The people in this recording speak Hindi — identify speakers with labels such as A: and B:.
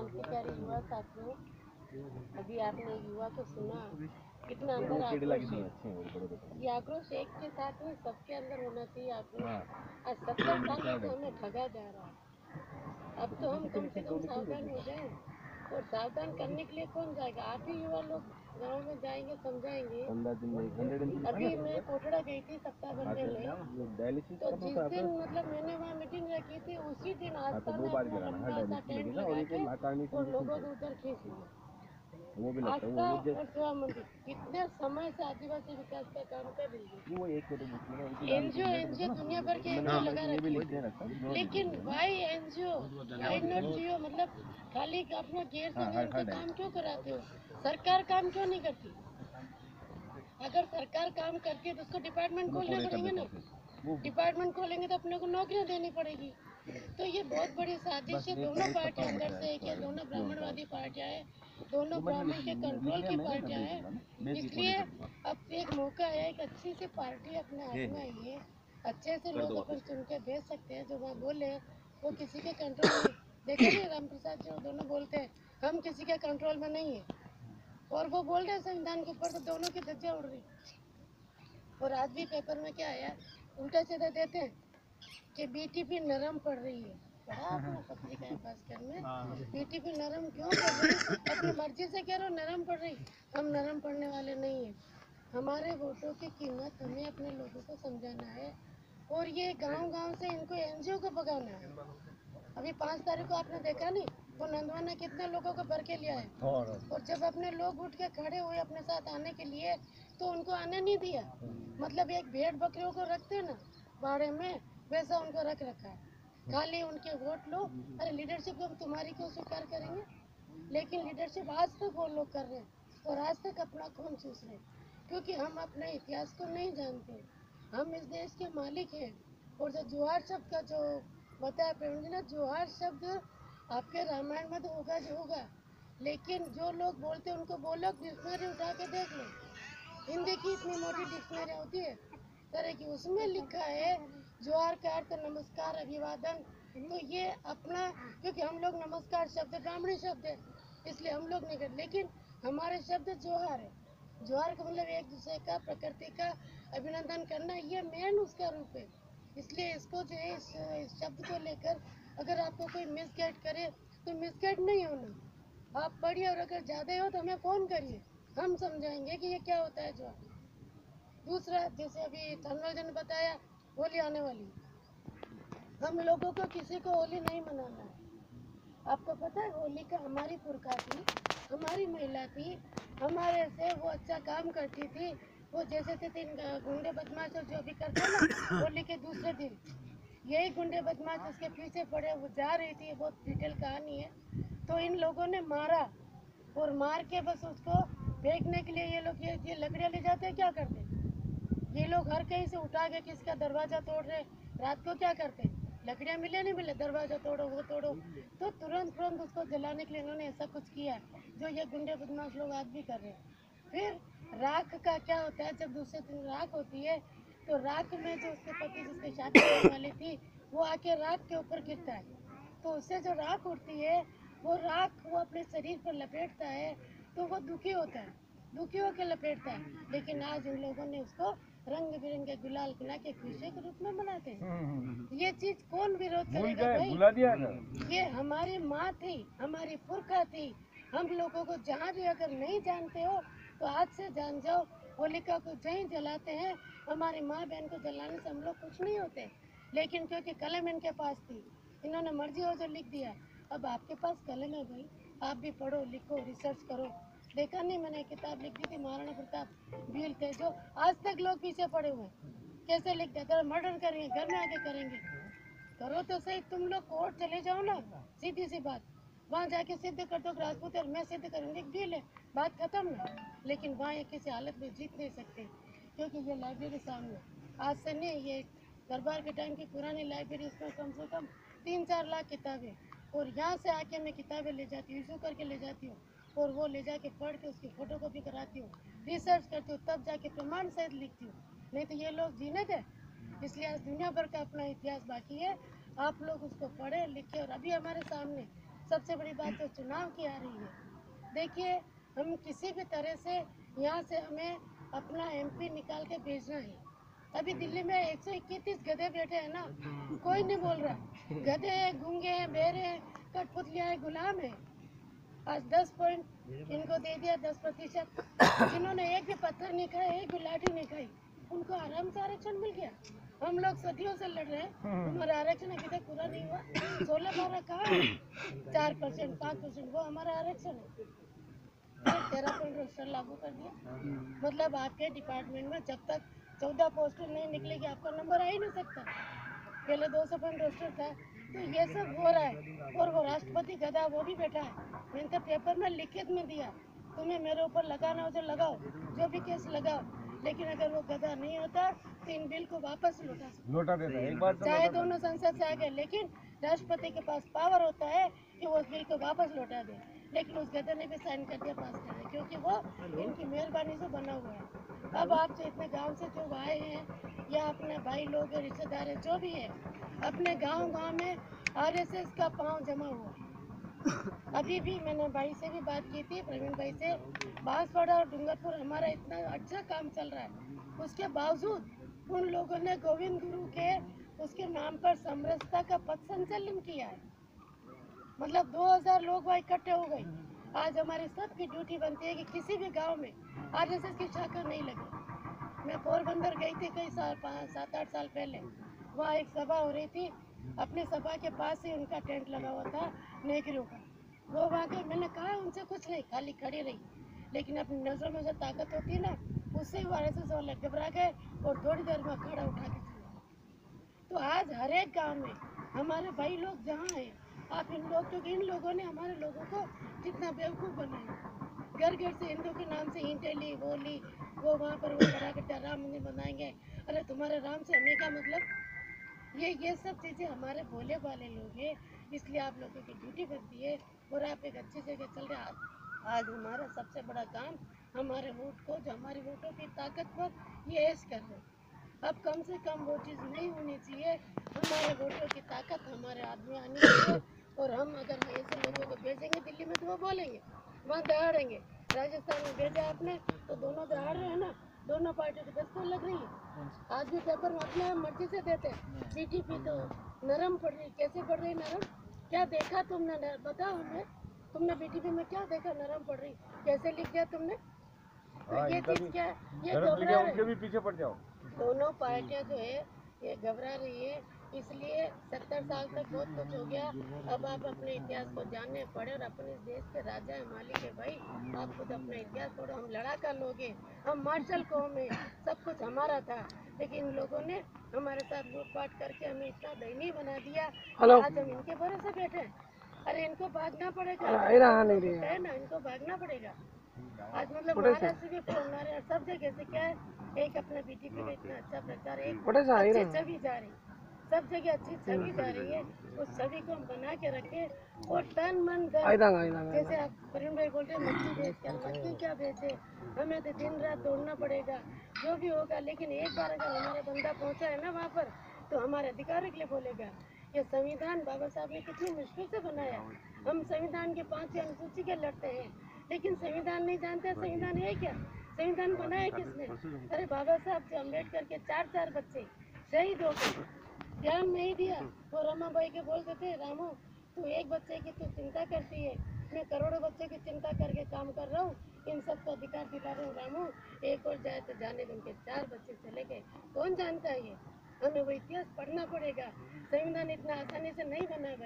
A: क्रांतिकारी युवा साथियों, अभी आपने युवा को सुना, कितना अंदर आक्रोश है। ये आक्रोश एक के साथ नहीं, सबके अंदर होना चाहिए आक्रोश। आज 70 साल से हमें ठगा जा रहा है। अब तो हम कम से कम सावधान हो जाए, और सावधान करने के लिए कौन जाएगा? आप ही युवा लोग गांव में जाएंगे, समझाएंगे। अभी मैं कोटड़ा गई थी सप्ताह भर पहले, तो जिस दिन मतलब मैंने वहाँ मीटिंग रखी थी, उसी दिन आस्था ने अपना लंबा सा टेंट लगा के और लोगों को उधर खींच लिया। आस्था और सेवा मंदिर कितने समय से आदिवासी विकास का काम कर रही है। एनजीओ दुनिया भर के एनजीओ लगा रखे हैं, लेकिन वाई एनजीओ वाई नॉट जीओ, मतलब खाली अपना गैर संगठन का काम क्यों कराते हो? सरकार काम क्यों नहीं करती? अगर सरकार काम करती है तो उसको डिपार्टमेंट खोलने पड़ेंगे ना। डिपार्टमेंट खोलेंगे तो अपने को नौकरियां देनी पड़ेगी। तो ये बहुत बड़ी साजिश है दोनों पार्टियां अंदर से, कि दोनों ब्राह्मणवादी पार्टियां हैं, दोनों ब्राह्मण के कंट्रोल की पार्टियां हैं। इसलिए अब एक मौका है, एक अच्छी सी पार्टी अपने हाथ में आई है, अच्छे से लोग अपन चुन के भेज सकते हैं। जो वहाँ बोले वो किसी के कंट्रोल में, देखा नहीं राम प्रसाद जी दोनों बोलते हैं हम किसी के कंट्रोल में नहीं है, और वो बोल रहे हैं संविधान के ऊपर, तो दोनों की धज्जियां उड़ रही। और आज भी पेपर में क्या आया, उल्टा सीधा देते हैं कि बीटीपी नरम पड़ रही है। पढ़ा आपने पत्रिका है भास्कर में? बीटीपी नरम क्यों पड़ रही? अपनी मर्जी से कह रहे हो नरम पड़ रही। हम नरम पड़ने वाले नहीं है। हमारे वोटों की कीमत हमें अपने लोगों को समझाना है, और ये गांव-गांव से इनको एनजीओ को भगाना है। अभी 5 तारीख को आपने देखा नहीं, वो नंदवा ने कितने लोगों को भर के लिया है, और जब अपने लोग उठ के खड़े हुए अपने साथ आने के लिए, तो उनको आने नहीं दिया। मतलब एक भेड़ बकरियों को रखते हैं ना बाड़े में, वैसा उनको रख रखा है। खाली उनके वोट लो। अरे लीडरशिप को तुम्हारी क्यों स्वीकार करेंगे? लेकिन लीडरशिप आज तक वो लोग कर रहे हैं, और आज तक अपना खून चूस रहे हैं, क्योंकि हम अपने इतिहास को नहीं जानते। हम इस देश के मालिक हैं। और जो जोहार शब्द का जो बताया प्रेम जी ने, जोहार शब्द आपके रामायण में तो होगा जो होगा, लेकिन जो लोग बोलते हैं उनको बोलो, डिक्शनरी उठा के देख लो। हिंदी की इतनी मोटी डिक्शनरी होती है तरह की, उसमें लिखा है जोहार का अर्थ नमस्कार अभिवादन। तो ये अपना, क्योंकि हम लोग नमस्कार शब्द ब्राह्मणी शब्द है, इसलिए हम लोग नहीं करते, लेकिन हमारे शब्द जोहार है। जोहार का मतलब एक दूसरे का, प्रकृति का अभिनंदन करना, ये मेन उसका रूप है। इसलिए इसको जो है, इस शब्द को लेकर अगर आपको कोई मिसगाइड करे तो मिसगाइड नहीं होना, आप पढ़िए, और अगर ज़्यादा हो तो हमें फ़ोन करिए, हम समझाएंगे कि ये क्या होता है। जो दूसरा, जैसे अभी धनराज ने बताया होली आने वाली, हम लोगों को किसी को होली नहीं मनाना है। आपको पता है होली का हमारी पुरखा थी, हमारी महिला थी, हमारे से वो अच्छा काम करती थी। वो जैसे थे 3 गुंडे बदमाश जो भी करते हैं ना, होली के दूसरे दिन यही गुंडे बदमाश उसके पीछे पड़े, वो जा रही थी, बहुत डिटेल कहानी है। तो इन लोगों ने मारा, और मार के बस उसको फेंकने के लिए ये लोग ये लकड़ियाँ ले जाते हैं, क्या करते? ये लोग हर कहीं से उठा के किसका दरवाजा तोड़ रहे। रात को क्या करते? लकड़ियाँ मिले नहीं मिले, दरवाजा तोड़ो वो तोड़ो, तो तुरंत उसको जलाने के लिए इन्होंने ऐसा कुछ किया जो ये गुंडे बदमाश लोग आज भी कर रहे हैं। फिर राख का क्या होता है, जब दूसरे दिन राख होती है, तो राख में जो उसके पति जिसके शादी होने वाली थी, वो आके राख के ऊपर गिरता है, तो उससे जो राख उठती है, वो राख वो अपने शरीर पर लपेटता है, तो वो दुखी होता है, दुखी होकर लपेटता है। लेकिन आज इन लोगों ने उसको रंग बिरंगे गुलाल खिला के खुशी के रूप में मनाते हैं। ये चीज कौन विरोध करेगा भाई? भुला दिया ना। ये हमारी माँ थी, हमारी पुरखा थी। हम लोगों को जहाँ भी अगर नहीं जानते हो तो आज से जान जाओ, होलिका को जहीं जलाते हैं, हमारी माँ बहन को जलाने से हम लोग कुछ नहीं होते, लेकिन क्योंकि कलम इनके पास थी, इन्होंने मर्जी हो जो लिख दिया। अब आपके पास कलम है भाई, आप भी पढ़ो, लिखो, रिसर्च करो। देखा नहीं, मैंने किताब लिख दी थी, महाराणा प्रताप वीर थे, जो आज तक लोग पीछे पड़े हुए हैं। कैसे लिख दिया? मर्डर करेंगे, घर में आके करेंगे, करो तो सही। तुम लोग कोर्ट चले जाओ ना, सीधी सी बात, वहाँ जाके सिद्ध कर दो राजपूत और मैं सिद्ध करूँगी, डील है, बात खत्म ना। लेकिन वहाँ ये किसी हालत में जीत नहीं सकते, क्योंकि ये लाइब्रेरी सामने, आज से नहीं, ये दरबार के टाइम की पुरानी लाइब्रेरी, उसमें कम से कम 3-4 लाख किताबें, और यहाँ से आके मैं किताबें ले जाती हूँ, इशू करके ले जाती हूँ, और वो ले जाके पढ़ के उसकी फ़ोटो कॉपी कराती हूँ, रिसर्च करती हूँ, तब जाके प्रमाण सहित लिखती हूँ, नहीं तो ये लोग जीने थे। इसलिए आज दुनिया भर का अपना इतिहास बाकी है, आप लोग उसको पढ़े लिखे। और अभी हमारे सामने सबसे बड़ी बात तो चुनाव की आ रही है। देखिए, हम किसी भी तरह से यहाँ से हमें अपना MP निकाल के भेजना है। अभी दिल्ली में 131 गधे बैठे हैं ना, कोई नहीं बोल रहा। गधे हैं, गूंगे हैं, बहरे हैं, कठपुतलियाँ हैं, गुलाम है। आज 10 पॉइंट इनको दे दिया, 10%। जिन्होंने एक भी पत्थर नहीं खाया, एक भी लाठी नहीं खाई, उनको आराम से आरक्षण मिल गया। हम लोग सदियों से लड़ रहे हैं, हमारा आरक्षण अभी तक पूरा नहीं हुआ। 16-12 कहाँ है? 4%, 5% वो हमारा आरक्षण है। 13 पॉइंट रोस्टर लागू कर दिया। मतलब आपके डिपार्टमेंट में जब तक 14 पोस्टर नहीं निकलेगी, आपका नंबर आ ही नहीं सकता। पहले 200 पॉइंट रोस्टर था, तो ये सब हो रहा है। और वो राष्ट्रपति गधा वो भी बैठा है। मैंने तो पेपर में लिखित में दिया, तुम्हें मेरे ऊपर लगाना हो तो लगाओ, जो भी केस लगाओ, लेकिन अगर वो गधा नहीं होता तो इन बिल को वापस लौटा देता है। एक बार चाहे दोनों संसद से आ गए, लेकिन राष्ट्रपति के पास पावर होता है कि वो उस बिल को वापस लौटा दे। लेकिन उस गधे ने भी साइन कर दिया, पास कर दिया, क्योंकि वो इनकी मेहरबानी से बना हुआ है। अब आपसे इतने गांव से जो आए हैं या अपने भाई लोग रिश्तेदार है, जो भी है, अपने गांव में RSS का पांव जमा हुआ है। अभी भी मैंने भाई से भी बात की थी, प्रवीण भाई से। बांसवाड़ा और डूंगरपुर हमारा इतना अच्छा काम चल रहा है, उसके बावजूद उन लोगों ने गोविंद गुरु के उसके नाम पर समरसता का पथ संचलन किया है। मतलब 2000 लोग वहाँ इकट्ठे हो गए। आज हमारी सबकी ड्यूटी बनती है कि किसी भी गांव में RSS की शाखा नहीं लगे। मैं पोरबंदर गई थी कई साल, 7-8 साल पहले। वहाँ एक सभा हो रही थी, अपनी सभा के पास ही उनका टेंट लगा हुआ था नेगरियों का। वो वहाँ के, मैंने कहा उनसे कुछ नहीं, खाली खड़ी रही, लेकिन अपनी नजरों में जो ताकत होती है ना, उससे वो RSS वाले घबरा गए और थोड़ी देर में खड़ा उठा के चले। तो आज हर एक गाँव में हमारे भाई लोग जहाँ हैं, आप इन लोग, क्योंकि इन लोगों ने हमारे लोगों को जितना बेवकूफ़ बनाया, घर घर से हिंदू के नाम से ईंटें ली, वो ली, वो वहाँ पर वो करा के राम मंदिर बनाएंगे। अरे तुम्हारे राम से हमें क्या मतलब? ये सब चीज़ें हमारे भोले भाले लोग हैं, इसलिए आप लोगों की ड्यूटी बनती है और आप एक अच्छी जगह चल रहे हैं। आज हमारा सबसे बड़ा काम, हमारे वोट को, जो हमारी वोटों की ताकत पर ये ऐश कर रहे हैं। अब कम से कम वो चीज़ नहीं होनी चाहिए। हमारे वोटों की ताकत हमारे आदमी आनी चाहिए, और हम अगर ऐसे लोगों को भेजेंगे दिल्ली में तो वो बोलेंगे, वहाँ दहाड़ेंगे। राजस्थान में भेजा आपने तो दोनों दहाड़ रहे हैं ना, दोनों पार्टियों की दस्तक लग रही है। आज भी पेपर में अपने मर्जी से देते हैं। BTP तो नरम पड़ रही, कैसे पड़ रही नरम? क्या देखा तुमने? बताओ हमें, तुमने BTP में क्या देखा नरम पड़ रही? कैसे लिख दिया तुमने? तो ये चीज़ क्या है? ये घबरा उनके भी पीछे पड़ जाओ। दोनों पार्टियां जो है ये घबरा रही है, इसलिए 70 साल तक बहुत कुछ हो गया। अब आप अपने इतिहास को जानने पड़े, और अपने देश के राजा है, मालिक है भाई, आप खुद अपना इतिहास पढ़ो। हम लड़ाका लोग हैं, हम मार्शल कौम है, सब कुछ हमारा था, लेकिन इन लोगों ने हमारे साथ लूटपाट करके हमें इतना दयनीय बना दिया। आज हम इनके भरोसे बैठे हैं। अरे इनको भागना पड़ेगा, है ना, इनको भागना पड़ेगा। आज मतलब महाराष्ट्र के हमारे सब जगह से क्या है, एक अपना BTP का इतना अच्छा प्रचार, एक अच्छी छवि जा रही, सब जगह अच्छी छवि जा रही है। उस छवि को हम बना के रखे, और तन मन धन, जैसे आप प्रवीण भाई बोल रहे हैं मक्खी बेच कर, मक्खी क्या बेचे, हमें तो दिन रात दौड़ना पड़ेगा, जो भी होगा। लेकिन एक बार अगर हमारा बंदा पहुंचा है ना वहाँ पर, तो हमारे अधिकारों के लिए बोलेगा। ये संविधान बाबा साहब ने कितनी मुश्किल से बनाया। हम संविधान के 5वीं अनुसूची के लड़ते हैं, लेकिन संविधान नहीं जानते संविधान है क्या, संविधान बनाया किसने? अरे बाबा साहब से अम्बेडकर के 4 बच्चे शहीद हो गए, ध्यान नहीं दिया। वो रमाबाई के बोलते थे, रामू तू एक बच्चे की तू चिंता करती है, मैं करोड़ों बच्चे की चिंता करके काम कर रहा हूँ, इन सबको अधिकार दिला रहा हूँ। रामू एक और जाए तो जाने दे, उनके 4 बच्चे चले गए, कौन जानता है ये? हमें वो इतिहास पढ़ना पड़ेगा। संविधान इतना आसानी से नहीं बना भाई।